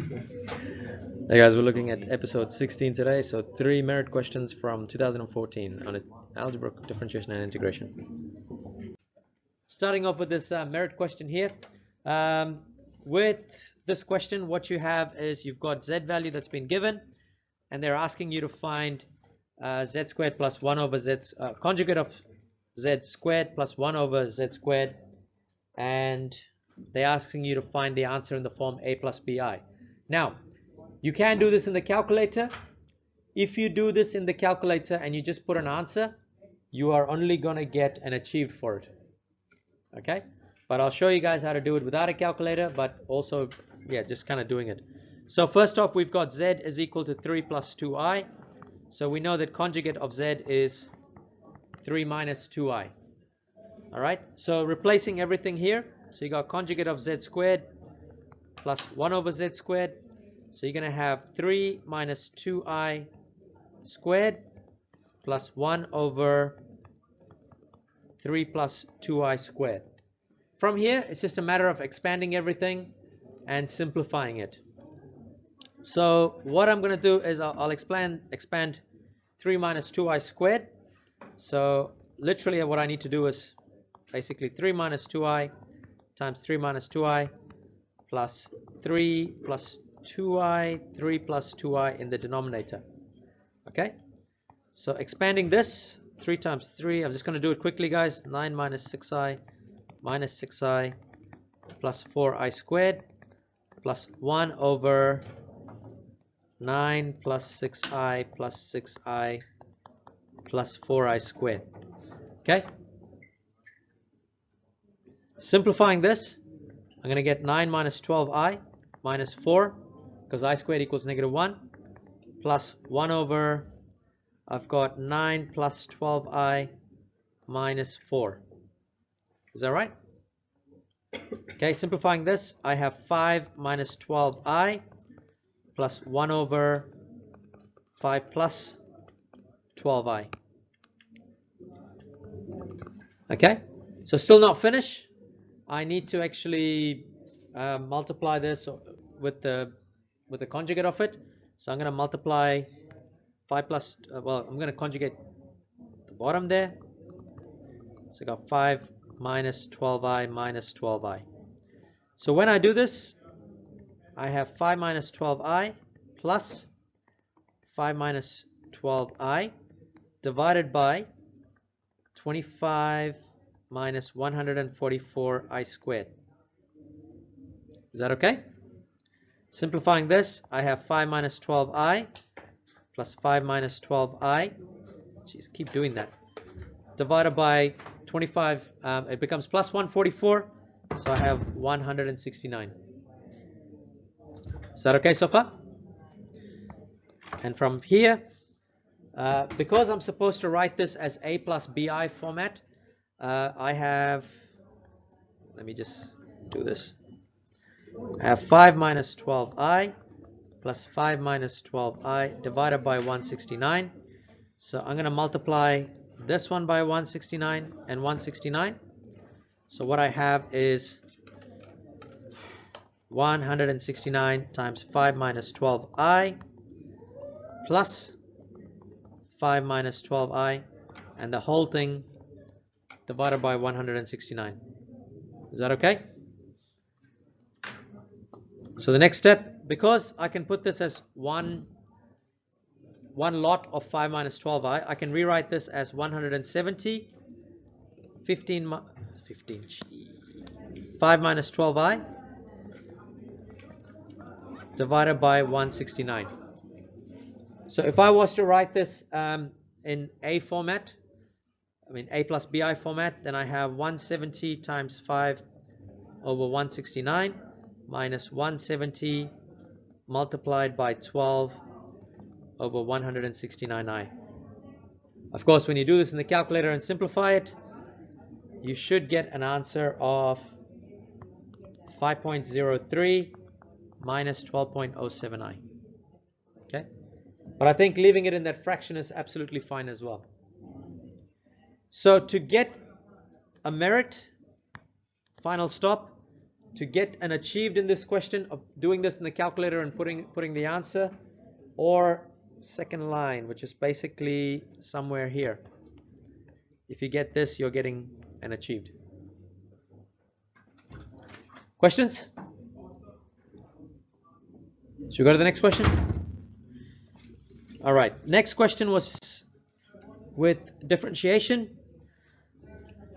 Hey guys, we're looking at episode 16 today, so 3 merit questions from 2014 on algebra, differentiation and integration. Starting off with this merit question here. With this question, what you have is you've got z value that's been given, and they're asking you to find z squared plus 1 over z, conjugate of z squared plus 1 over z squared, and they're asking you to find the answer in the form a plus bi. Now, you can do this in the calculator. If you do this in the calculator and you just put an answer, you are only going to get an achieved for it. Okay? But I'll show you guys how to do it without a calculator, but also, yeah, just kind of doing it. So first off, we've got z is equal to 3 plus 2i. So we know that conjugate of z is 3 minus 2i. All right? So replacing everything here, so you got conjugate of z squared plus 1 over z squared. So you're going to have 3 minus 2i squared plus 1 over 3 plus 2i squared. From here, it's just a matter of expanding everything and simplifying it. So what I'm going to do is I'll expand 3 minus 2i squared. So literally what I need to do is basically 3 minus 2i times 3 minus 2i plus 3 plus 2i, 3 plus 2i in the denominator. Okay, so expanding this, 3 times 3, I'm just going to do it quickly, guys. 9 minus 6i plus 4i squared plus 1 over 9 plus 6i plus 6i plus 4i squared. Okay, simplifying this, I'm going to get 9 minus 12i minus 4, because I squared equals negative 1, plus 1 over, I've got 9 plus 12i minus 4. Is that right? Okay, simplifying this, I have 5 minus 12i plus 1 over 5 plus 12i. Okay, so still not finished. I need to actually multiply this with the conjugate of it. So I'm going to multiply 5 plus, well, I'm going to conjugate the bottom there. So I got 5 minus 12i minus 12i. So when I do this, I have 5 minus 12i plus 5 minus 12i divided by 25 minus 144i squared. Is that okay? Simplifying this, I have 5 minus 12i plus 5 minus 12i. Jeez, keep doing that. Divided by 25, it becomes plus 144, so I have 169. Is that okay so far? And from here, because I'm supposed to write this as a plus bi format, I have, let me just do this. I have 5 minus 12i plus 5 minus 12i divided by 169. So I'm going to multiply this one by 169 and 169. So what I have is 169 times 5 minus 12i plus 5 minus 12i, and the whole thing divided by 169. Is that okay? So the next step, because I can put this as one lot of 5 minus 12i, I can rewrite this as 170 5 minus 12i divided by 169. So if I was to write this in A format, I mean A plus BI format, then I have 170 times 5 over 169 minus 170 multiplied by 12 over 169i. Of course, when you do this in the calculator and simplify it, you should get an answer of 5.03 minus 12.07i. Okay, but I think leaving it in that fraction is absolutely fine as well. So to get a merit, final stop, to get an achieved in this question of doing this in the calculator and putting the answer, or second line, which is basically somewhere here. If you get this, you're getting an achieved. Questions? Should we go to the next question? All right, next question was with differentiation.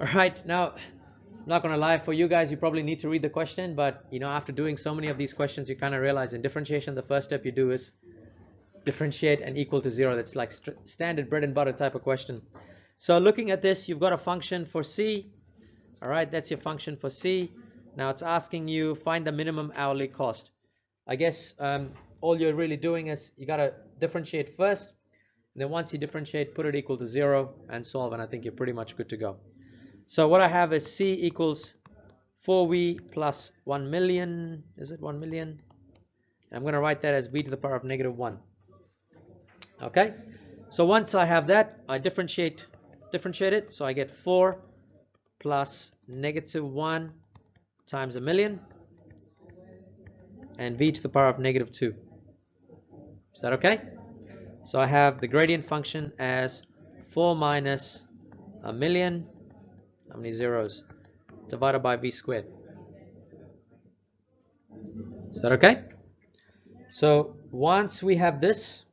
All right, now I'm not going to lie, for you guys, you probably need to read the question, but after doing so many of these questions, you kind of realize in differentiation, the first step you do is differentiate and equal to 0. That's like standard bread and butter type of question. So looking at this, you've got a function for C. All right, that's your function for C. Now it's asking you find the minimum hourly cost. I guess all you're really doing is you got to differentiate first, and then once you differentiate, put it equal to 0 and solve, and I think you're pretty much good to go. So what I have is C equals 4v plus 1 million. Is it 1 million? I'm going to write that as v to the power of negative 1. Okay, so once I have that, I differentiate it, so I get 4 plus negative 1 times a million, and v to the power of negative 2. Is that okay? So I have the gradient function as 4 minus a million, how many zeros, divided by v squared. Is that okay? So once we have this,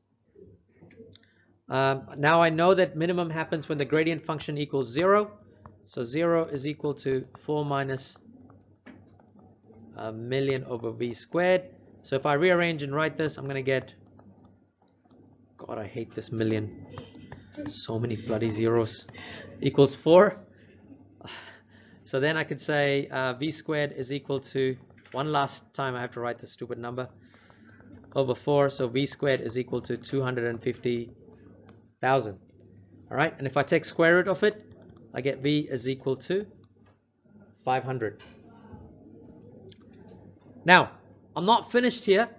now I know that minimum happens when the gradient function equals 0. So 0 is equal to 4 minus a million over v squared. So if I rearrange and write this, I'm going to get, God, I hate this million. So many bloody zeros. Equals 4. So then I could say v squared is equal to, one last time I have to write this stupid number, over 4. So v squared is equal to 250,000. All right, and if I take square root of it, I get v is equal to 500. Now, I'm not finished here,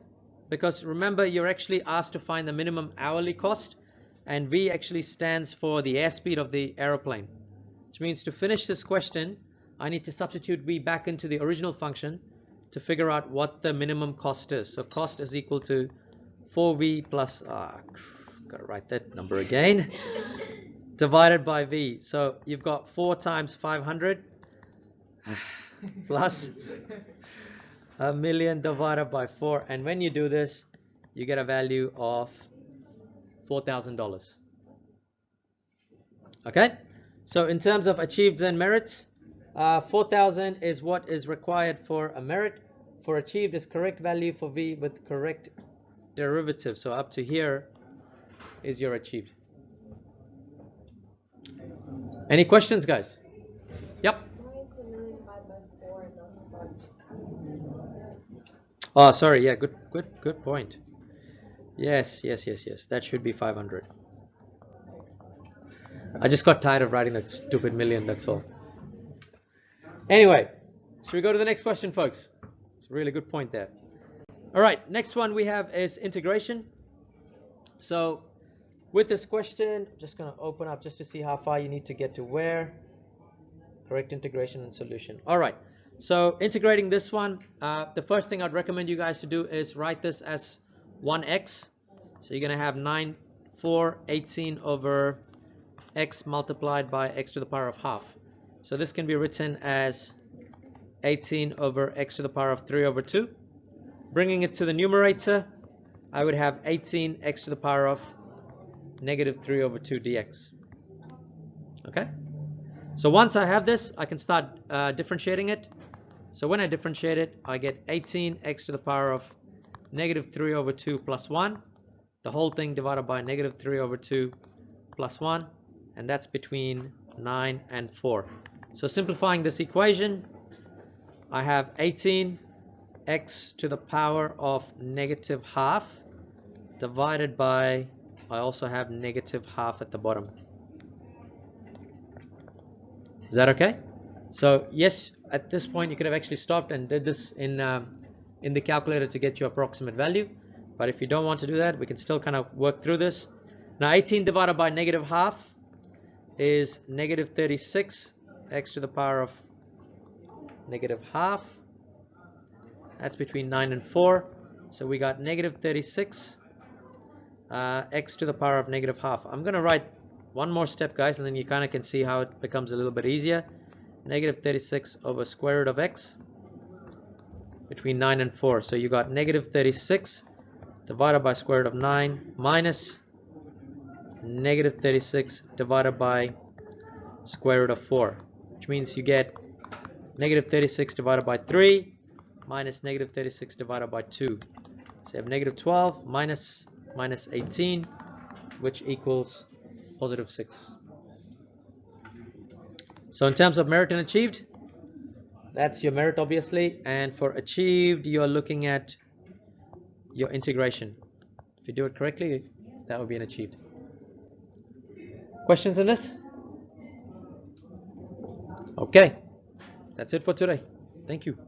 because remember, you're actually asked to find the minimum hourly cost, and v actually stands for the airspeed of the aeroplane, which means to finish this question, I need to substitute v back into the original function to figure out what the minimum cost is. So cost is equal to 4v plus, gotta write that number again, divided by v. So you've got 4 times 500 plus a million divided by 4, and when you do this, you get a value of $4,000. Okay, so in terms of achieved and merits, 4,000 is what is required for a merit. For achieved is correct value for v with correct derivative. So up to here is your achieved. Any questions, guys? Yep. Why is the million divided by 4 and not 5? Oh, sorry. Yeah, good point. Yes. That should be 500. I just got tired of writing that stupid million, that's all. Anyway, should we go to the next question, folks? It's a really good point there. All right, next one we have is integration. So with this question, I'm just going to open up just to see how far you need to get to where. Correct integration and solution. All right, so integrating this one, the first thing I'd recommend you guys to do is write this as 1x. So you're going to have 18 over x multiplied by x to the power of half. So this can be written as 18 over x to the power of 3 over 2. Bringing it to the numerator, I would have 18 x to the power of negative 3 over 2 dx. Okay? So once I have this, I can start differentiating it. So when I differentiate it, I get 18 x to the power of negative 3 over 2 plus 1. The whole thing divided by negative 3 over 2 plus 1. And that's between 9 and 4. So simplifying this equation, I have 18 x to the power of negative half divided by, I also have negative half at the bottom. Is that okay? So yes, at this point you could have actually stopped and did this in the calculator to get your approximate value. But if you don't want to do that, we can still kind of work through this. Now 18 divided by negative half is negative 36 x to the power of negative half That's between 9 and 4. So we got negative 36 x to the power of negative half. I'm going to write one more step, guys, and then you kind of can see how it becomes a little bit easier. Negative 36 over square root of x between 9 and 4. So you got negative 36 divided by square root of 9 minus negative 36 divided by square root of 4, which means you get negative 36 divided by 3 minus negative 36 divided by 2. So you have negative 12 minus 18, which equals positive 6. So in terms of merit and achieved, that's your merit obviously, and for achieved you're looking at your integration. If you do it correctly, that would be an achieved. Questions on this? Okay, that's it for today. Thank you.